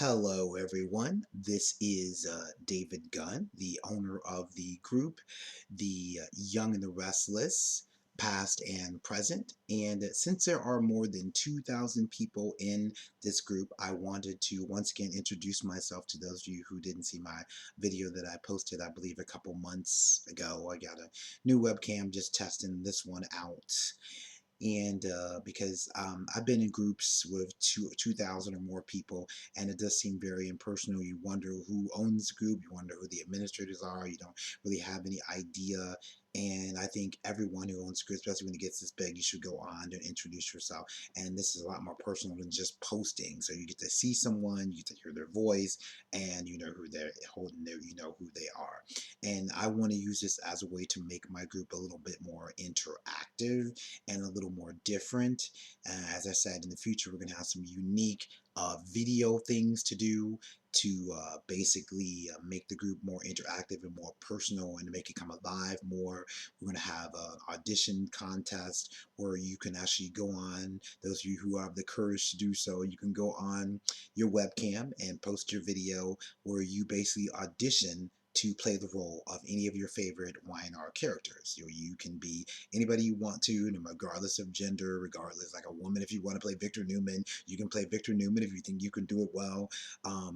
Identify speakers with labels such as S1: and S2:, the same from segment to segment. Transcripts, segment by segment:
S1: Hello, everyone. This is David Gunn, the owner of the group, the Young and the Restless, past and present. And since there are more than 2,000 people in this group, I wanted to once again introduce myself to those of you who didn't see my video that I posted, I believe, a couple months ago. I got a new webcam, just testing this one out, and because I've been in groups with 2,000 or more people, and it does seem very impersonal. You wonder who owns the group, you wonder who the administrators are, you don't really have any idea. And I think everyone who owns a group, especially when it gets this big, you should go on and introduce yourself. And this is a lot more personal than just posting. So you get to see someone, you get to hear their voice, and you know who they're holding there, you know who they are. And I want to use this as a way to make my group a little bit more interactive and a little more different. As I said, in the future, we're going to have some unique video things to do to basically make the group more interactive and more personal and to make it come alive more. We're going to have an audition contest where you can actually go on, those of you who have the courage to do so, you can go on your webcam and post your video where you basically audition to play the role of any of your favorite YNR characters. You can be anybody you want to, regardless of gender, regardless, like a woman, if you want to play Victor Newman, you can play Victor Newman if you think you can do it well,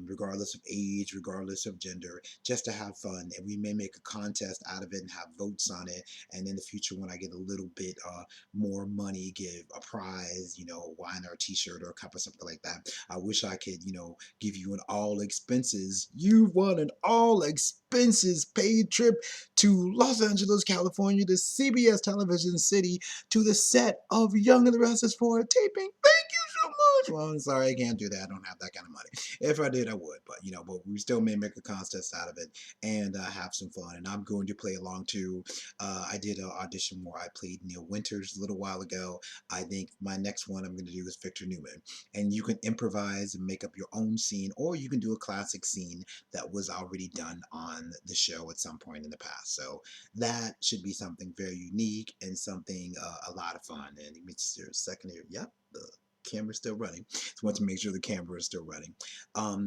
S1: regardless of age, regardless of gender, just to have fun. And we may make a contest out of it and have votes on it. And in the future, when I get a little bit more money, give a prize, a wine or a t-shirt or a cup or something like that. I wish I could, give you an all expenses. You've won an all expenses paid trip to Los Angeles, California, to CBS Television City, to the set of Young and the Restless for a taping. Thank you so much. Well, I'm sorry, I can't do that. I don't have that kind of money. If I did, I would. But we still may make a contest out of it and have some fun. And I'm going to play along too. I did an audition where I played Neil Winters a little while ago. I think my next one I'm going to do is Victor Newman. And you can improvise and make up your own scene, or you can do a classic scene that was already done on the show at some point in the past. So that should be something very unique and something a lot of fun. And let me just a second here. Yep, the camera's still running. So I want to make sure the camera is still running.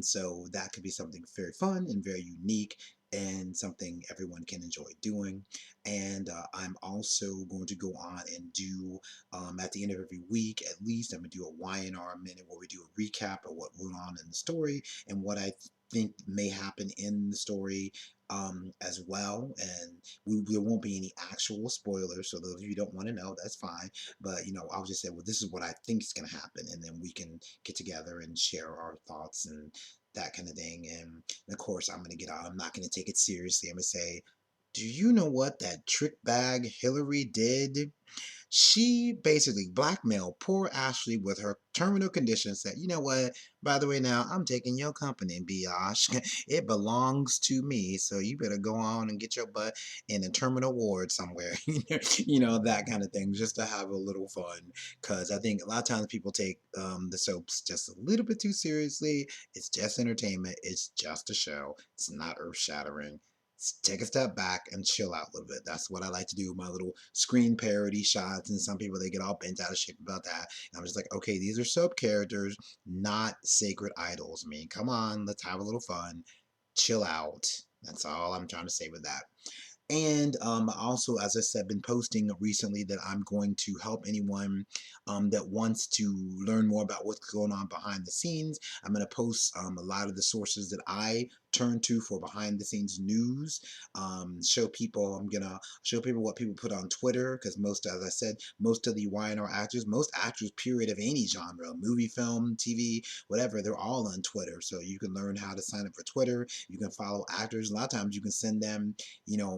S1: So that could be something very fun and very unique and something everyone can enjoy doing. And I'm also going to go on and do at the end of every week, at least, I'm going to do a YNR minute where we do a recap of what went on in the story and what I think may happen in the story as well. And there won't be any actual spoilers. So those of you who don't want to know, that's fine. But, I'll just say, well, this is what I think is going to happen. And then we can get together and share our thoughts and that kind of thing. And of course, I'm going to get out. I'm not going to take it seriously. I'm going to say, do you know what that trick bag Hillary did? She basically blackmailed poor Ashley with her terminal condition, said, you know what, by the way, now I'm taking your company, Biash. It belongs to me, so you better go on and get your butt in a terminal ward somewhere. That kind of thing, just to have a little fun. Because I think a lot of times people take the soaps just a little bit too seriously. It's just entertainment, it's just a show, it's not earth shattering. Take a step back and chill out a little bit. That's what I like to do with my little screen parody shots. And some people, they get all bent out of shape about that. And I'm just like, okay, these are soap characters, not sacred idols. I mean, come on, let's have a little fun. Chill out. That's all I'm trying to say with that. And also, as I said, been posting recently that I'm going to help anyone that wants to learn more about what's going on behind the scenes. I'm going to post a lot of the sources that I turn to for behind the scenes news. I'm going to show people what people put on Twitter, because most, as I said, most of the YNR actors, most actors, period, of any genre, movie, film, TV, whatever, they're all on Twitter. So you can learn how to sign up for Twitter. You can follow actors. A lot of times you can send them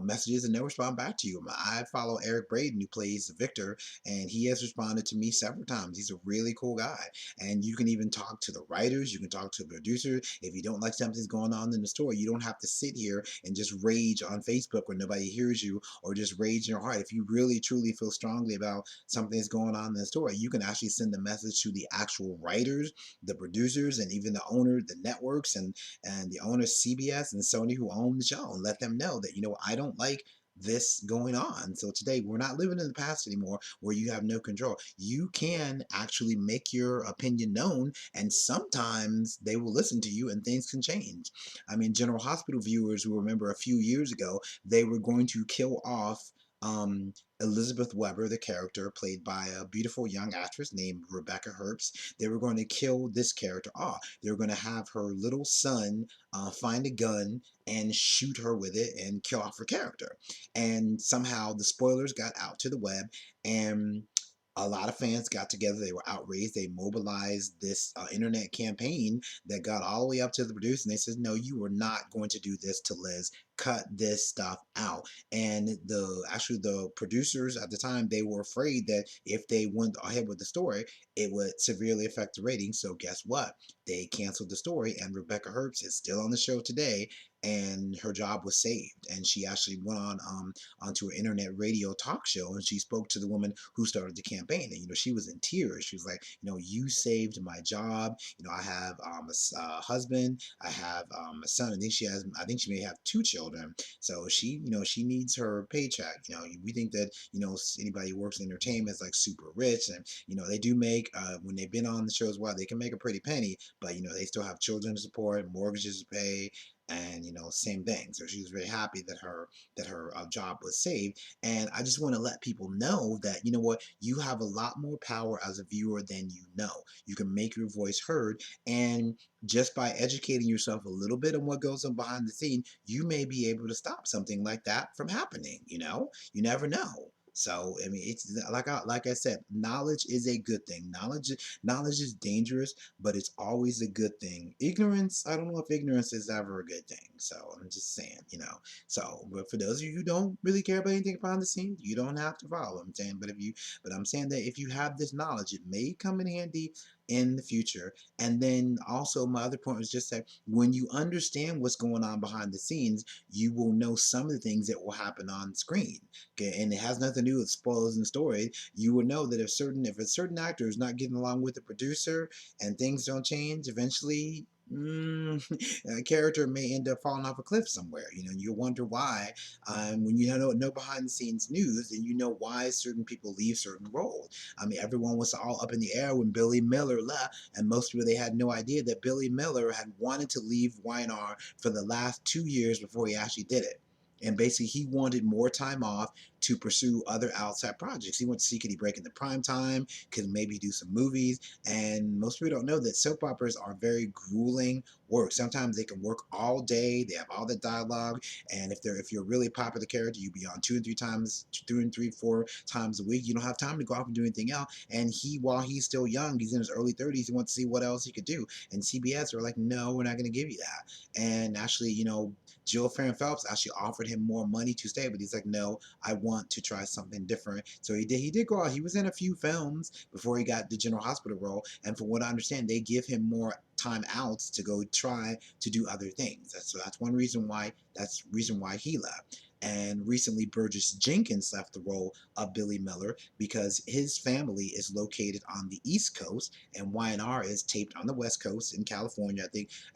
S1: messages and they'll respond back to you. I follow Eric Braden, who plays Victor, and he has responded to me several times. He's a really cool guy. And you can even talk to the writers, you can talk to the producers. If you don't like something's going on in the story, you don't have to sit here and just rage on Facebook where nobody hears you, or just rage in your heart. If you really truly feel strongly about something that's going on in the story, you can actually send the message to the actual writers, the producers, and even the owner, the networks, and the owners, CBS and Sony, who own the show, and let them know that, I don't like this going on. So today we're not living in the past anymore where you have no control. You can actually make your opinion known, and sometimes they will listen to you and things can change. I mean, General Hospital viewers will remember a few years ago they were going to kill off um, Elizabeth Weber, the character played by a beautiful young actress named Rebecca Herbst. They were going to kill this character off. They were going to have her little son find a gun and shoot her with it and kill off her character. And somehow the spoilers got out to the web, and a lot of fans got together. They were outraged. They mobilized this internet campaign that got all the way up to the producer, and they said, "No, you are not going to do this to Liz. Cut this stuff out." And the producers at the time, they were afraid that if they went ahead with the story, it would severely affect the ratings. So guess what? They canceled the story, and Rebecca Herbst is still on the show today, and her job was saved. And she actually went on onto an internet radio talk show, and she spoke to the woman who started the campaign. And she was in tears. She was like, "You saved my job. I have a husband. I have a son. I think she may have two children. So she needs her paycheck. We think that anybody who works in entertainment is like super rich, and they do make when they've been on the shows, while they can make a pretty penny, but they still have children to support, mortgages to pay, and same thing. So she was very happy that her job was saved. And I just want to let people know that what, you have a lot more power as a viewer than you know. You can make your voice heard, and just by educating yourself a little bit on what goes on behind the scene, you may be able to stop something like that from happening. You never know. So I mean, it's like I said, knowledge is a good thing. Knowledge is dangerous, but it's always a good thing. Ignorance, I don't know if ignorance is ever a good thing. So I'm just saying. So, but for those of you who don't really care about anything behind the scenes, you don't have to follow. I'm saying, but I'm saying that if you have this knowledge, it may come in handy in the future. And then also, my other point was just that when you understand what's going on behind the scenes, you will know some of the things that will happen on screen. Okay, and it has nothing to do with spoilers and story. You will know that if a certain actor is not getting along with the producer and things don't change, eventually a character may end up falling off a cliff somewhere. You wonder why. When you know behind the scenes news, and you know why certain people leave certain roles. I mean, everyone was all up in the air when Billy Miller left, and most people, they had no idea that Billy Miller had wanted to leave YNR for the last 2 years before he actually did it. And basically, he wanted more time off to pursue other outside projects. He wanted to see, could he break into prime time? Could maybe do some movies? And most people don't know that soap operas are very grueling work. Sometimes they can work all day. They have all the dialogue, and if you're a really popular character, you be on 4 times a week. You don't have time to go off and do anything else. And while he's still young, he's in his early 30s. He wants to see what else he could do. And CBS were like, "No, we're not going to give you that." And actually, Jill Farron Phelps actually offered him more money to stay, but he's like, "No, I want to try something different." So he did go out. He was in a few films before he got the General Hospital role, and from what I understand, they give him more time outs to go try to do other things. That's one reason why. That's reason why he left. And recently, Burgess Jenkins left the role of Billy Miller because his family is located on the East Coast, and YNR is taped on the West Coast in California.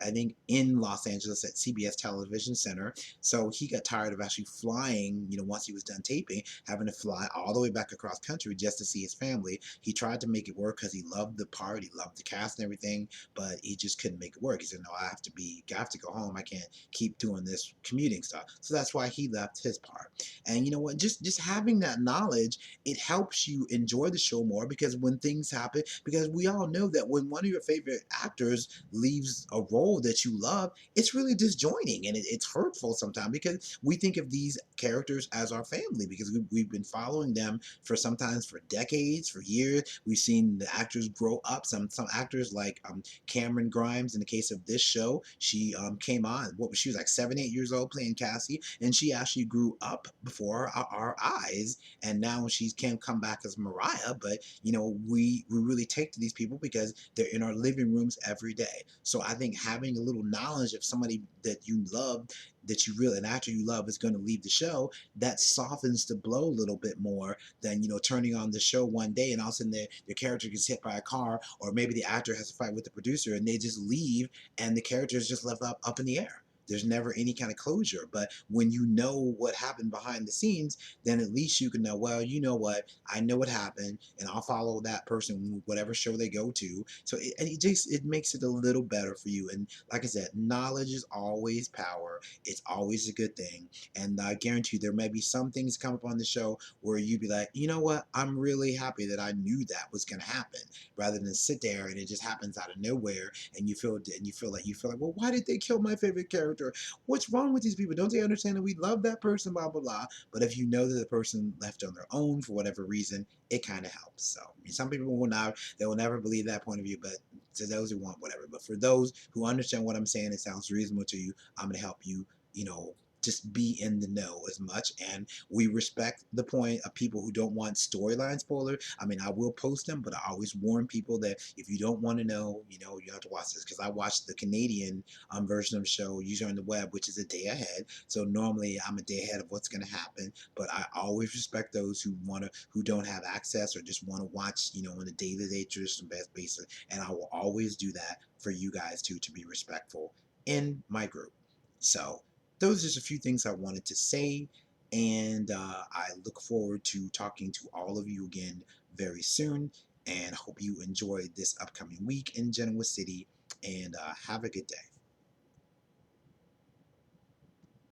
S1: I think in Los Angeles at CBS Television Center. So he got tired of actually flying. Once he was done taping, having to fly all the way back across country just to see his family. He tried to make it work because he loved the part, he loved the cast and everything, but he just couldn't make it work. He said, "No, I have to go home. I can't keep doing this commuting stuff." So that's why he left his part. And you know what? Just having that knowledge, it helps you enjoy the show more, because when things happen, because we all know that when one of your favorite actors leaves a role that you love, it's really disjoining, and it's hurtful sometimes, because we think of these characters as our family, because we've been following them for sometimes for decades, for years. We've seen the actors grow up. Some actors like Cameron Grimes, in the case of this show, she came on. She was like 7, 8 years old playing Cassie, and she actually grew up before our eyes, and now she can come back as Mariah. But we really take to these people because they're in our living rooms every day. So I think having a little knowledge of somebody that you love, an actor you love, is going to leave the show, that softens the blow a little bit more than turning on the show one day and all of a sudden their character gets hit by a car, or maybe the actor has a fight with the producer and they just leave, and the character is just left up in the air. there's never any kind of closure. But when you know what happened behind the scenes, then at least you can know, well, you know what, I know what happened, and I'll follow that person whatever show they go to. So it makes it a little better for you. And like I said, knowledge is always power. It's always a good thing. And I guarantee you there may be some things come up on the show where you'd be like, you know what, I'm really happy that I knew that was going to happen, rather than sit there and it just happens out of nowhere, and you feel like, well, why did they kill my favorite character? What's wrong with these people? Don't they understand that we love that person? Blah blah blah. But if you know that the person left on their own for whatever reason, it kind of helps. So some people will not, they will never believe that point of view, but to those who want whatever. But for those who understand what I'm saying, it sounds reasonable to you. I'm gonna help you. You know, just be in the know as much. And we respect the point of people who don't want storyline spoilers. I mean, I will post them, but I always warn people that if you don't want to know, you know, you have to watch this, because I watched the Canadian version of the show usually on the web, which is a day ahead. So normally I'm a day ahead of what's going to happen, but I always respect those who don't have access or just want to watch, you know, on a daily basis. And I will always do that for you guys too, to be respectful in my group. So those are just a few things I wanted to say. And I look forward to talking to all of you again very soon. And hope you enjoyed this upcoming week in Genoa City. And have a good day.